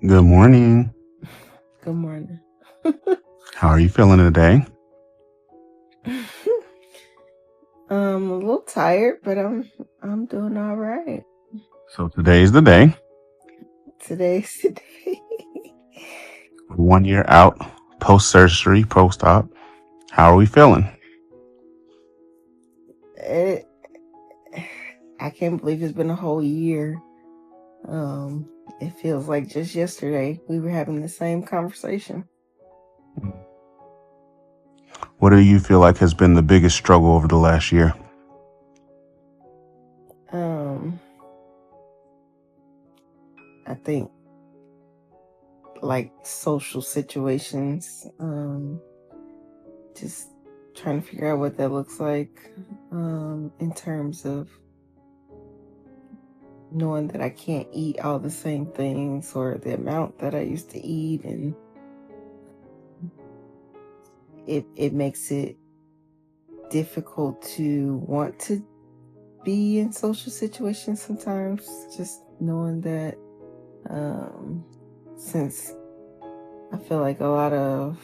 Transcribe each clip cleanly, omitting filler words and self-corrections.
Good morning. Good morning. How are you feeling today? A little tired, but I'm doing all right. So today's the day. Today's the day. 1 year out, post-surgery, post-op. How are we feeling? It, I can't believe it's been a whole year. It feels like just yesterday we were having the same conversation. What do you feel like has been the biggest struggle over the last year? I think like social situations. Just trying to figure out what that looks like. In terms of knowing that I can't eat all the same things or the amount that I used to eat, and it makes it difficult to want to be in social situations sometimes, just knowing that since I feel like a lot of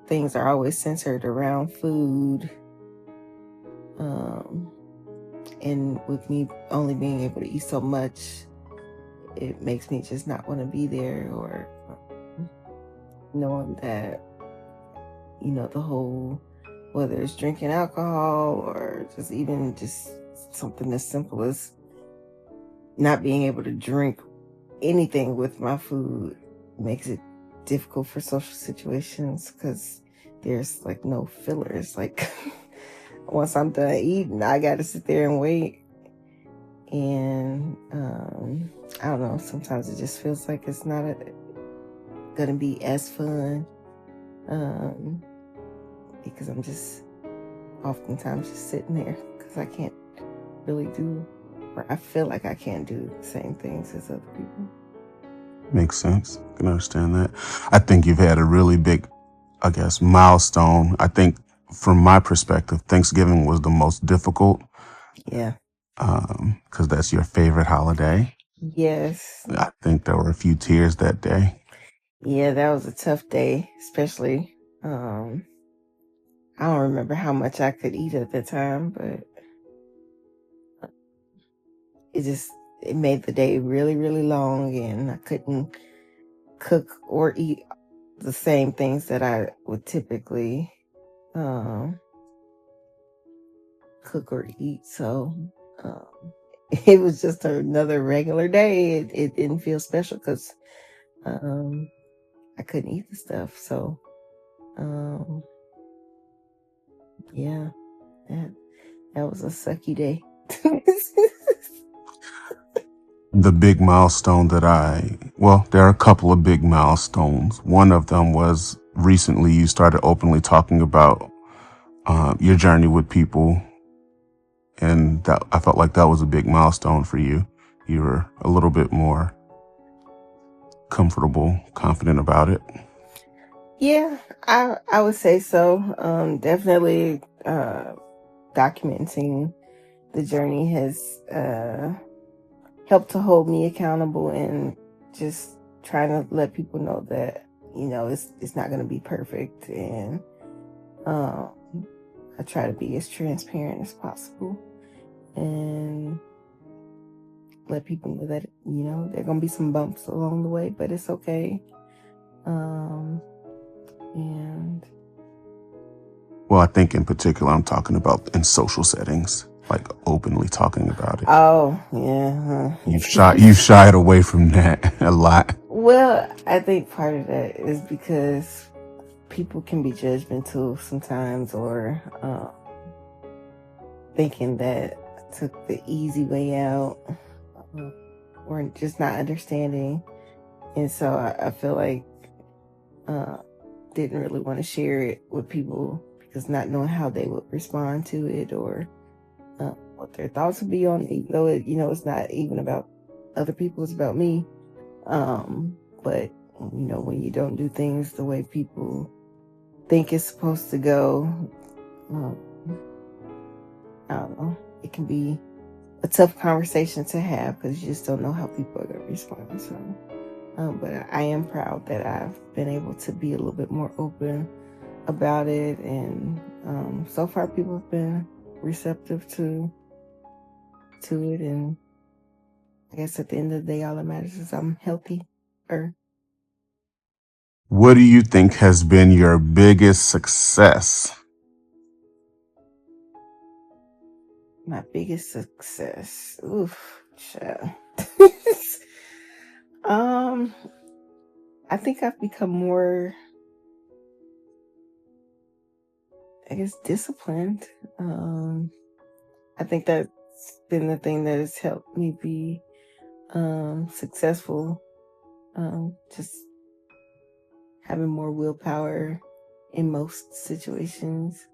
things are always centered around food, and with me only being able to eat so much, it makes me just not want to be there, or knowing that, the whole, whether it's drinking alcohol or just even just something as simple as not being able to drink anything with my food, makes it difficult for social situations because there's like no fillers. Like once I'm done eating, I got to sit there and wait. And I don't know, sometimes it just feels like it's not gonna be as fun, because I'm just oftentimes just sitting there because I can't really do, or I feel like I can't do the same things as other people. Makes sense. I can understand that. I think you've had a really big, milestone. I think from my perspective, Thanksgiving was the most difficult. Yeah. Because that's your favorite holiday. Yes. I think there were a few tears that day. Yeah, that was a tough day, especially. I don't remember how much I could eat at the time, but it made the day really, really long, and I couldn't cook or eat the same things that I would typically cook or eat. So it was just another regular day. It didn't feel special because I couldn't eat the stuff. So yeah, that was a sucky day. The big milestone there are a couple of big milestones. One of them was recently you started openly talking about your journey with people. And that I felt like that was a big milestone for you. You were a little bit more comfortable, confident about it. Yeah, I would say so. Definitely documenting the journey has helped to hold me accountable, and just trying to let people know that, it's not going to be perfect, and I try to be as transparent as possible and let people know that, there are going to be some bumps along the way, but it's okay. And Well, I think in particular, I'm talking about in social settings, like openly talking about it. oh yeah. You've shied away from that a lot. Well, I think part of that is because people can be judgmental sometimes, or thinking that I took the easy way out, or just not understanding. And so I feel like didn't really want to share it with people, because not knowing how they would respond to it, or what their thoughts would be on it, even though it's not even about other people, it's about me. But when you don't do things the way people think it's supposed to go, I don't know, it can be a tough conversation to have because you just don't know how people are going to respond. So But I am proud that I've been able to be a little bit more open about it, and so far people have been receptive to it, and I guess at the end of the day, all that matters is I'm healthy. What do you think has been your biggest success? My biggest success. Oof, child. I think I've become more, I guess, disciplined. I think that's been the thing that has helped me be successful. Just having more willpower in most situations.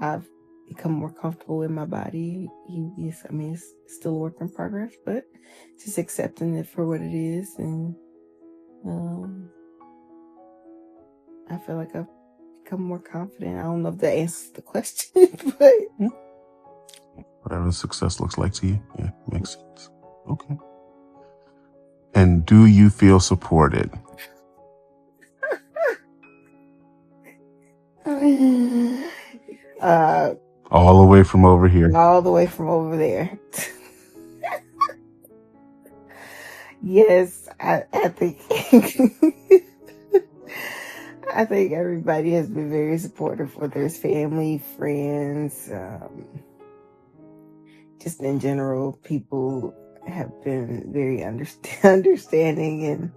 I've become more comfortable in my body. Yes, I mean, it's still a work in progress, but just accepting it for what it is. And I feel like I've become more confident. I don't know if that answers the question, but Whatever success looks like to you. Yeah, makes sense. Okay. And do you feel supported? All the way from over here. All the way from over there. Yes, I think I think everybody has been very supportive, whether it's family, friends, just in general. People have been very understanding, and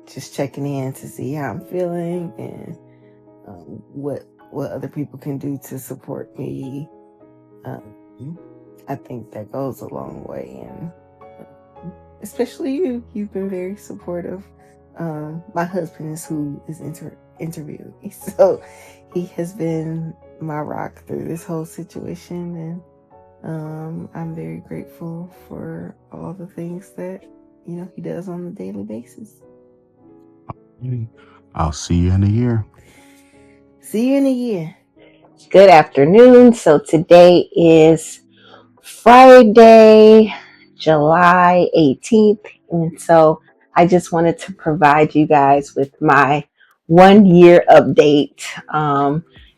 just checking in to see how I'm feeling, and what other people can do to support me. I think that goes a long way, and especially you've been very supportive. My husband is who is interviewing me, so he has been my rock through this whole situation, and I'm very grateful for all the things that he does on a daily basis. I'll see you in a year. See you in a year. Good afternoon. So today is Friday, July 18th. And so I just wanted to provide you guys with my 1 year update.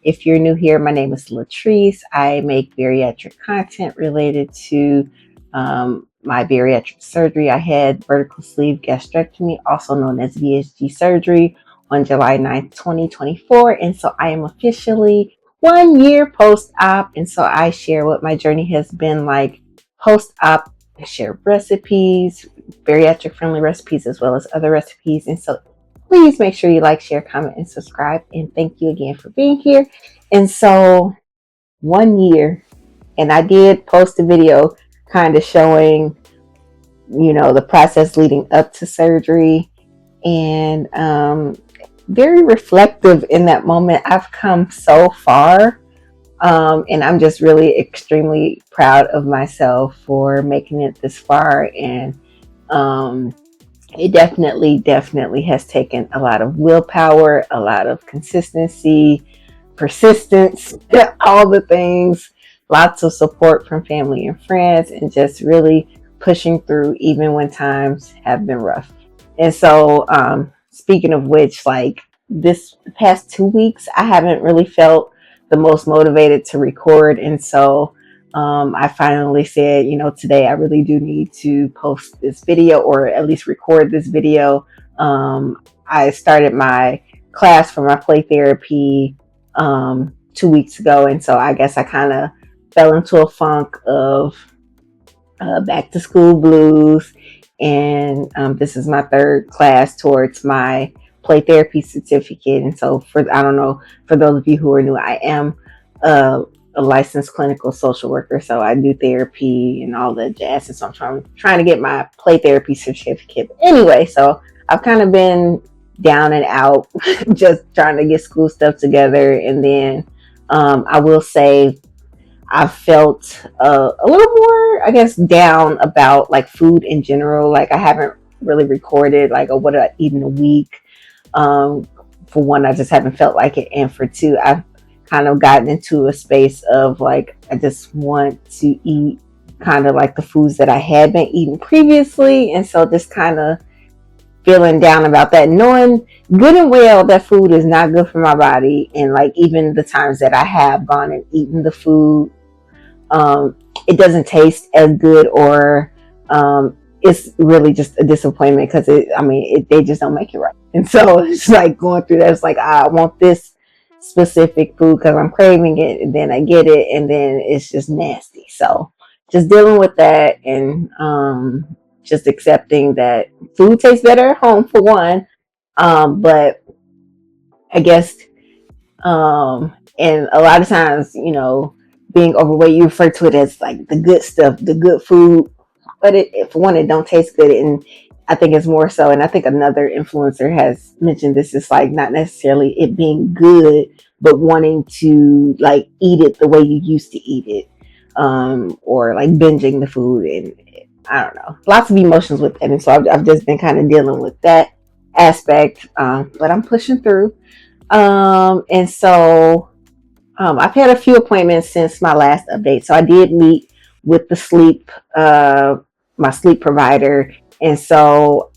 If you're new here, my name is Latrice. I make bariatric content related to my bariatric surgery. I had vertical sleeve gastrectomy, also known as VSG surgery, on July 9th, 2024. And so I am officially 1 year post-op. And so I share what my journey has been like post-op. I share recipes, bariatric friendly recipes, as well as other recipes. And so please make sure you like, share, comment, and subscribe. And thank you again for being here. And so 1 year, and I did post a video kind of showing, the process leading up to surgery, and very reflective in that moment. I've come so far, and I'm just really extremely proud of myself for making it this far. And it definitely has taken a lot of willpower, a lot of consistency, persistence, all the things, lots of support from family and friends, and just really pushing through even when times have been rough. And so, speaking of which, like this past 2 weeks, I haven't really felt the most motivated to record. And so I finally said, today I really do need to post this video, or at least record this video. I started my class for my play therapy 2 weeks ago. And so I guess I kind of fell into a funk of back to school blues. And this is my third class towards my play therapy certificate. And so for those of you who are new, I am a licensed clinical social worker. So I do therapy and all that jazz. And so I'm trying to get my play therapy certificate. But anyway, so I've kind of been down and out, just trying to get school stuff together. And then I will say I felt a little more, I guess, down about like food in general. Like I haven't really recorded like what did I eat in a week. For one, I just haven't felt like it. And for two, I've kind of gotten into a space of like, I just want to eat kind of like the foods that I had been eating previously. And so just kind of feeling down about that, knowing good and well that food is not good for my body. And like even the times that I have gone and eaten the food, it doesn't taste as good, or it's really just a disappointment because they just don't make it right. And so it's like going through that. It's like, I want this specific food because I'm craving it, and then I get it, and then it's just nasty. So just dealing with that, and just accepting that food tastes better at home for one. But I guess, and a lot of times, being overweight, you refer to it as like the good stuff, the good food, but for one, it don't taste good. And I think it's more so, and I think another influencer has mentioned this, is like not necessarily it being good, but wanting to like eat it the way you used to eat it, or like binging the food. And I don't know, lots of emotions with that. And so I've just been kind of dealing with that aspect, but I'm pushing through. And so I've had a few appointments since my last update. So I did meet with the my sleep provider. And so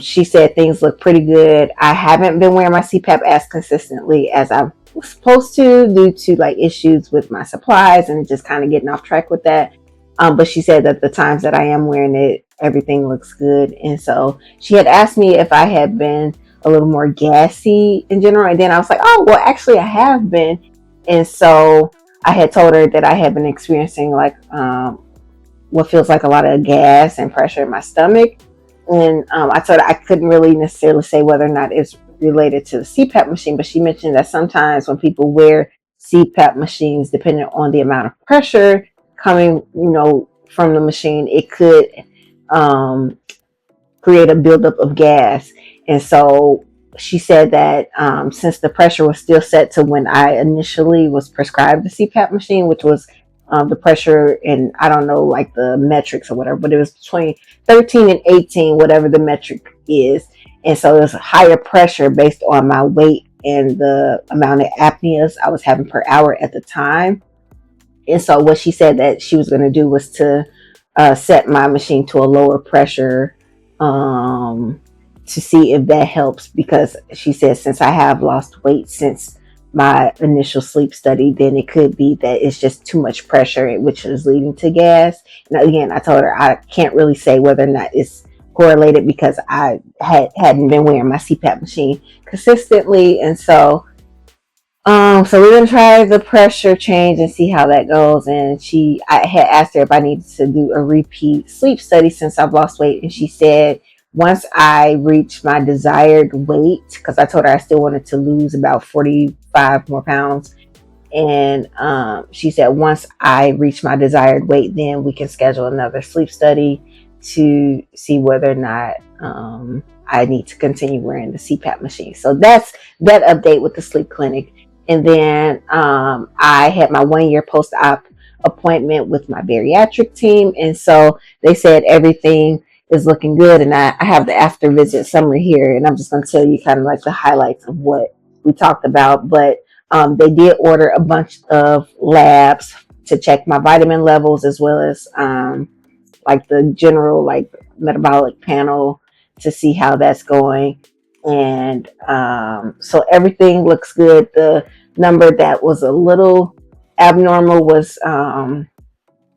she said things look pretty good. I haven't been wearing my CPAP as consistently as I was supposed to, due to like issues with my supplies and just kind of getting off track with that. But she said that the times that I am wearing it, everything looks good. And so she had asked me if I had been a little more gassy in general. And then I was like, oh, well, actually I have been. And so I had told her that I had been experiencing like what feels like a lot of gas and pressure in my stomach. And I told her I couldn't really necessarily say whether or not it's related to the CPAP machine, but she mentioned that sometimes when people wear CPAP machines, depending on the amount of pressure coming, from the machine, it could create a buildup of gas. And so she said that since the pressure was still set to when I initially was prescribed the CPAP machine, which was the pressure, and I don't know like the metrics or whatever, but it was between 13 and 18, whatever the metric is. And so it was higher pressure based on my weight and the amount of apneas I was having per hour at the time. And so what she said that she was going to do was to set my machine to a lower pressure, to see if that helps, because she said since I have lost weight since my initial sleep study, then it could be that it's just too much pressure, which is leading to gas. And again, I told her I can't really say whether or not it's correlated because I hadn't been wearing my CPAP machine consistently. And so so we're gonna try the pressure change and see how that goes. And I had asked her if I needed to do a repeat sleep study since I've lost weight, and she said once I reach my desired weight, because I told her I still wanted to lose about 45 more pounds, and she said once I reach my desired weight, then we can schedule another sleep study to see whether or not I need to continue wearing the CPAP machine. So that's that update with the sleep clinic. And then I had my 1 year post-op appointment with my bariatric team. And so they said everything is looking good. And I have the after visit summary here. And I'm just going to tell you kind of like the highlights of what we talked about. But they did order a bunch of labs to check my vitamin levels, as well as like the general like metabolic panel to see how that's going. And so everything looks good. The number that was a little abnormal was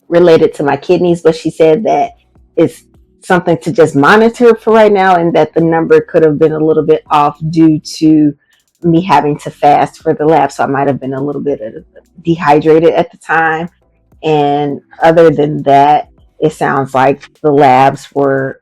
related to my kidneys, but she said that it's something to just monitor for right now, and that the number could have been a little bit off due to me having to fast for the lab. So I might have been a little bit dehydrated at the time. And other than that, it sounds like the labs were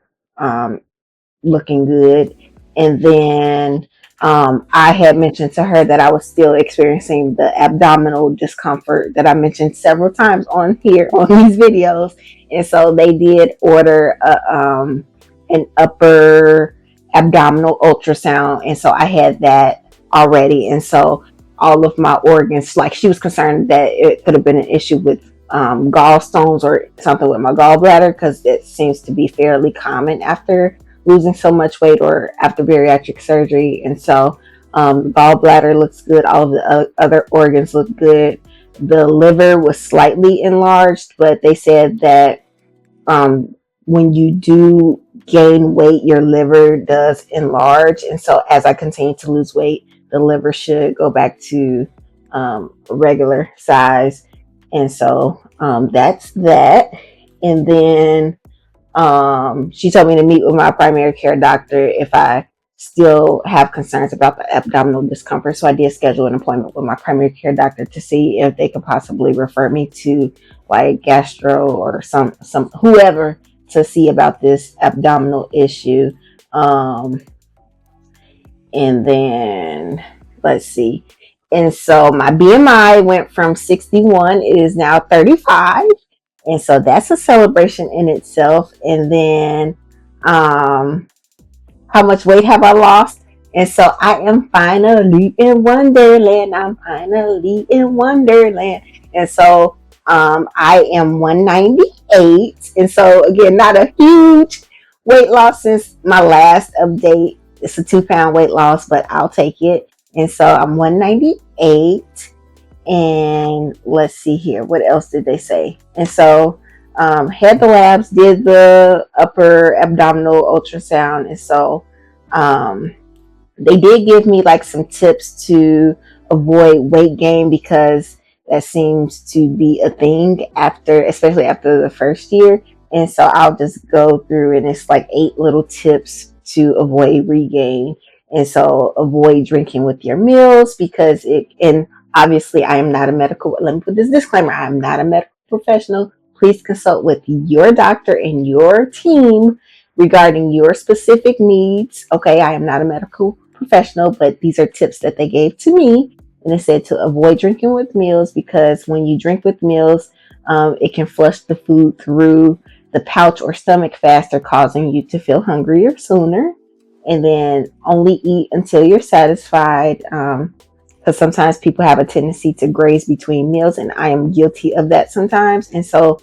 looking good. And then I had mentioned to her that I was still experiencing the abdominal discomfort that I mentioned several times on here on these videos. And so they did order an upper abdominal ultrasound. And so I had that already. And so all of my organs, like she was concerned that it could have been an issue with gallstones or something with my gallbladder, because it seems to be fairly common after losing so much weight or after bariatric surgery. And so gallbladder looks good. All of the other organs look good. the liver was slightly enlarged, but they said that when you do gain weight, your liver does enlarge. And so as I continue to lose weight, the liver should go back to regular size. And so that's that. And then she told me to meet with my primary care doctor if I still have concerns about the abdominal discomfort. So I did schedule an appointment with my primary care doctor to see if they could possibly refer me to like gastro or some whoever to see about this abdominal issue. And then let's see. And so my BMI went from 61, it is now 35. And so that's a celebration in itself. And then how much weight have I lost? And so I am finally in Wonderland. I'm finally in Wonderland. And so I am 198. And so again, not a huge weight loss since my last update. It's a 2-pound weight loss, but I'll take it. And so I'm 198. And let's see here. What else did they say? And so had the labs, did the upper abdominal ultrasound. And so they did give me like some tips to avoid weight gain, because that seems to be a thing especially after the first year. And so I'll just go through, and it's like 8 little tips to avoid regain. And so avoid drinking with your meals, because and obviously I am not a medical, let me put this disclaimer, I'm not a medical professional. Please consult with your doctor and your team regarding your specific needs. Okay, I am not a medical professional, but these are tips that they gave to me. And they said to avoid drinking with meals, because when you drink with meals, it can flush the food through the pouch or stomach faster, causing you to feel hungrier sooner. And then only eat until you're satisfied, because sometimes people have a tendency to graze between meals, and I am guilty of that sometimes. And so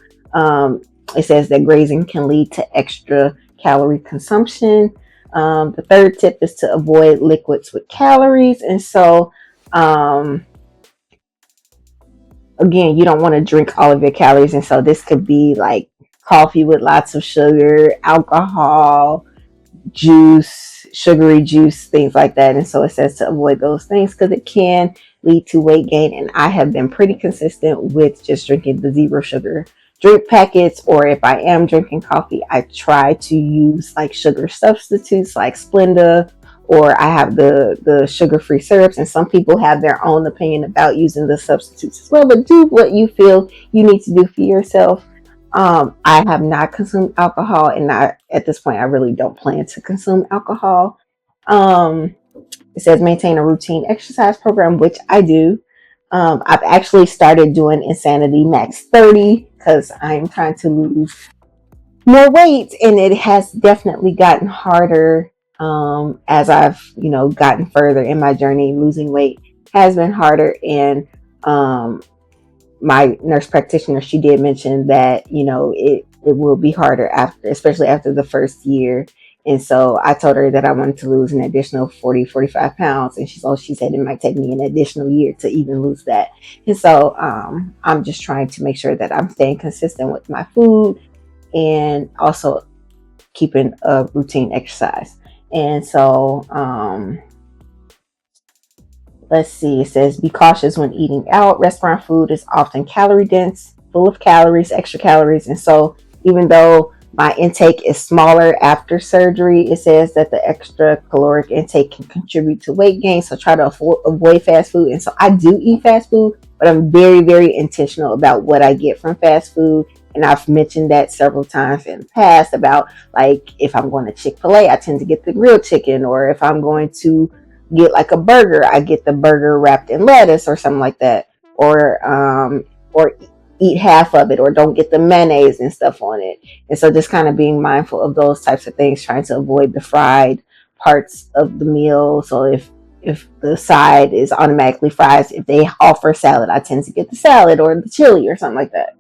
it says that grazing can lead to extra calorie consumption. The third tip is to avoid liquids with calories. And so again, you don't want to drink all of your calories. And so this could be like coffee with lots of sugar, alcohol, juice, sugary juice, things like that. And so it says to avoid those things, because it can lead to weight gain. And I have been pretty consistent with just drinking the 0 sugar drink packets, or if I am drinking coffee, I try to use like sugar substitutes like Splenda, or I have the sugar-free syrups. And some people have their own opinion about using the substitutes as well, but do what you feel you need to do for yourself. I have not consumed alcohol, and at this point I really don't plan to consume alcohol. It says maintain a routine exercise program, which I do. I've actually started doing Insanity Max 30 because I'm trying to lose more weight, and it has definitely gotten harder as I've gotten further in my journey. Losing weight has been harder, and my nurse practitioner, she did mention that it will be harder especially after the first year. And so I told her that I wanted to lose an additional 45 pounds. And she said it might take me an additional year to even lose that. And so I'm just trying to make sure that I'm staying consistent with my food and also keeping a routine exercise. And so let's see, it says be cautious when eating out. Restaurant food is often calorie dense, full of calories, extra calories. And so even though my intake is smaller after surgery, it says that the extra caloric intake can contribute to weight gain. So try to avoid fast food. And so I do eat fast food, but I'm very, very intentional about what I get from fast food. And I've mentioned that several times in the past about, like, if I'm going to Chick-fil-A, I tend to get the grilled chicken, or if I'm going to get like a burger, I get the burger wrapped in lettuce or something like that, or eat half of it, or don't get the mayonnaise and stuff on it. And so just kind of being mindful of those types of things, trying to avoid the fried parts of the meal. So if the side is automatically fries, if they offer salad, I tend to get the salad or the chili or something like that.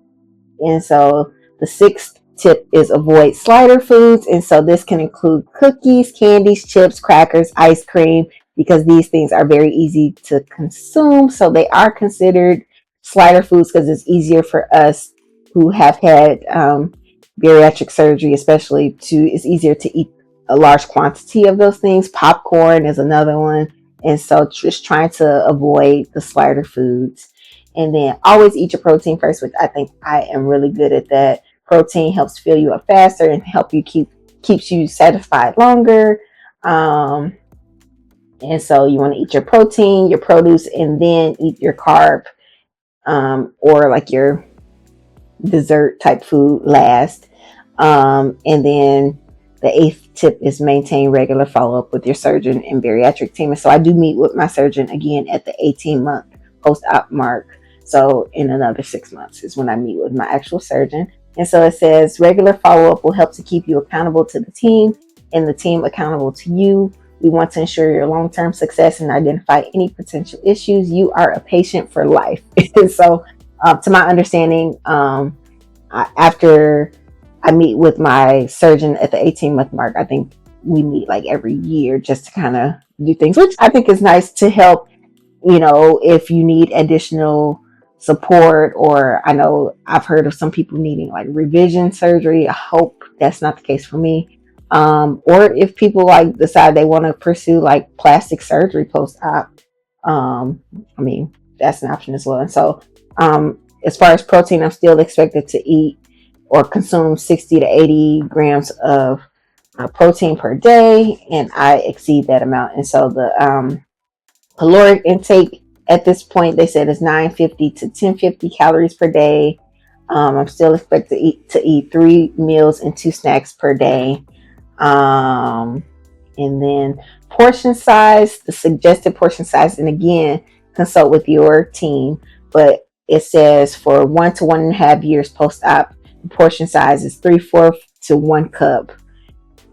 And so the 6th tip is avoid slider foods. And so this can include cookies, candies, chips, crackers, ice cream, because these things are very easy to consume. So they are considered slider foods because it's easier for us who have had bariatric surgery, especially it's easier to eat a large quantity of those things. Popcorn is another one. And so just trying to avoid the slider foods. And then always eat your protein first, which I think I am really good at that. Protein helps fill you up faster and keeps you satisfied longer. And so you want to eat your protein, your produce, and then eat your carb, or like your dessert type food last. And then the 8th tip is maintain regular follow-up with your surgeon and bariatric team. And so I do meet with my surgeon again at the 18-month post-op mark. So in another 6 months is when I meet with my actual surgeon. And so it says regular follow-up will help to keep you accountable to the team and the team accountable to you. We want to ensure your long-term success and identify any potential issues. You are a patient for life. And so to my understanding, after I meet with my surgeon at the 18-month mark, I think we meet like every year just to kind of do things, which I think is nice to help, if you need additional support, or I know I've heard of some people needing like revision surgery. I hope that's not the case for me. Or if people like decide they want to pursue like plastic surgery post-op, that's an option as well. And so, as far as protein, I'm still expected to eat or consume 60 to 80 grams of protein per day, and I exceed that amount. And so the caloric intake at this point, they said, is 950 to 1050 calories per day. I'm still expected to eat 3 meals and 2 snacks per day. And then portion size, the suggested portion size, and again, consult with your team, but it says for 1 to 1.5 years post-op, the portion size is 3/4 to 1 cup.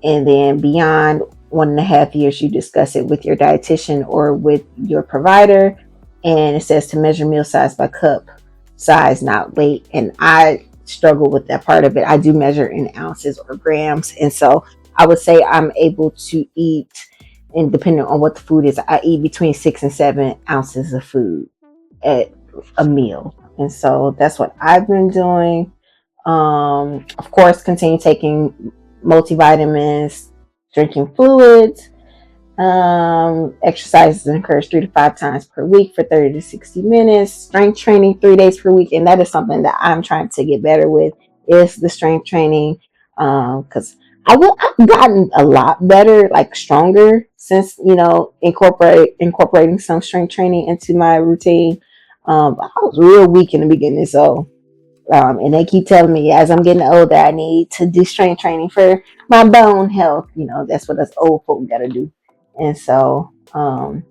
And then beyond 1.5 years, you discuss it with your dietitian or with your provider. And it says to measure meal size by cup size, not weight. And I struggle with that part of it. I do measure in ounces or grams. And so I would say I'm able to eat, and depending on what the food is, I eat between 6 and 7 ounces of food at a meal. And so that's what I've been doing. Of course, continue taking multivitamins, drinking fluids. Exercise is encouraged 3 to 5 times per week for 30 to 60 minutes. Strength training 3 days per week. And that is something that I'm trying to get better with, is the strength training. Because I've gotten a lot better, like stronger since, incorporating some strength training into my routine. I was real weak in the beginning. So, and they keep telling me as I'm getting older, I need to do strength training for my bone health. That's what us old folk got to do. And so, and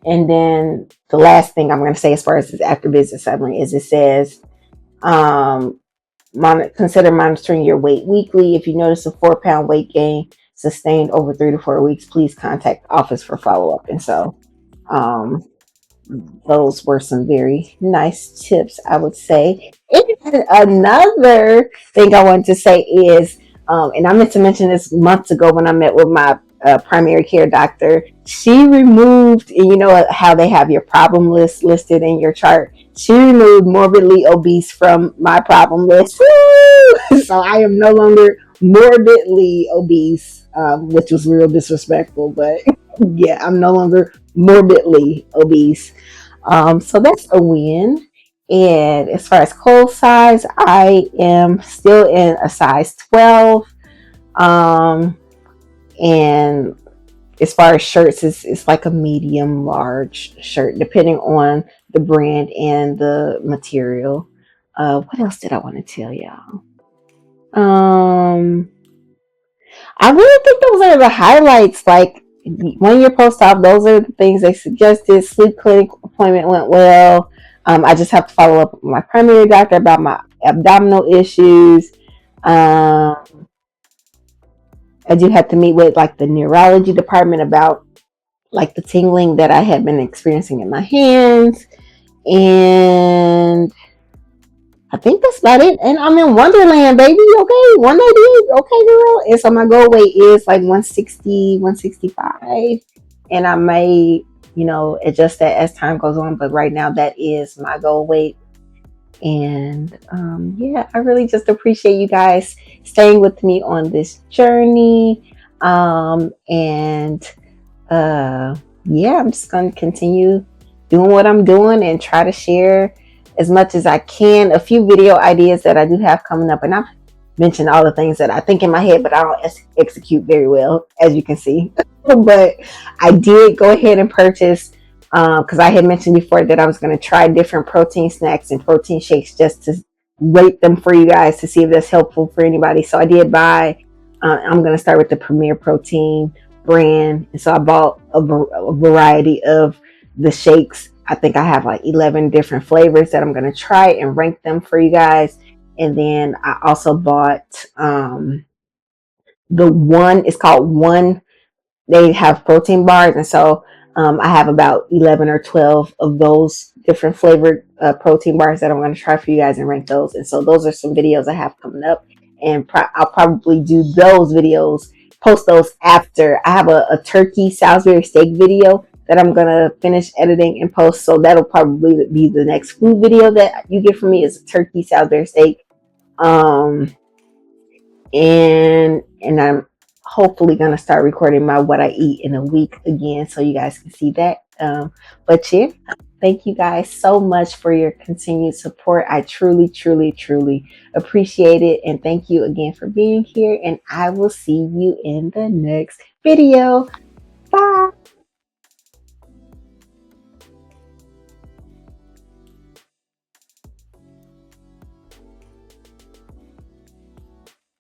then the last thing I'm going to say as far as this after visit summary is it says, consider monitoring your weight weekly. If you notice a 4-pound weight gain sustained over 3 to 4 weeks, please contact the office for follow-up. And so, those were some very nice tips, I would say. And another thing I wanted to say is, and I meant to mention this months ago when I met with my primary care doctor. She removed, how they have your problem list listed in your chart. She removed morbidly obese from my problem list. So I am no longer morbidly obese, which was real disrespectful, but yeah, I'm no longer morbidly obese. So that's a win. And as far as clothes size, I am still in a size 12. And as far as shirts, it's like a medium large shirt, depending on the brand and the material. What else did I want to tell y'all? I really think those are the highlights. Like 1 year post-op, those are the things they suggested. Sleep clinic appointment went well. I just have to follow up with my primary doctor about my abdominal issues. I do have to meet with like the neurology department about like the tingling that I had been experiencing in my hands. And I think that's about it. And I'm in Wonderland, baby. Okay, 198. Okay, girl. And so my goal weight is like 160, 165. And I may adjust that as time goes on. But right now, that is my goal weight. And yeah, I really just appreciate you guys staying with me on this journey. And yeah, I'm just going to continue doing what I'm doing and try to share as much as I can. A few video ideas that I do have coming up, and I've mentioned all the things that I think in my head, but I don't execute very well, as you can see. But I did go ahead and purchase, because I had mentioned before that I was going to try different protein snacks and protein shakes just to rate them for you guys to see if that's helpful for anybody. So I did buy, I'm going to start with the Premier Protein brand. And so I bought a variety of the shakes. I think I have like 11 different flavors that I'm going to try and rank them for you guys. And then I also bought the one, it's called One. They have protein bars. And so I have about 11 or 12 of those different flavored protein bars that I'm going to try for you guys and rank those. And so those are some videos I have coming up. And I'll probably do those videos, post those after. I have a turkey Salisbury steak video that I'm going to finish editing and post. So that'll probably be the next food video that you get from me, is a turkey Salisbury steak. And I'm hopefully going to start recording my what I eat in a week again, so you guys can see that. But yeah, thank you guys so much for your continued support. I truly, truly, truly appreciate it. And thank you again for being here. And I will see you in the next video. Bye.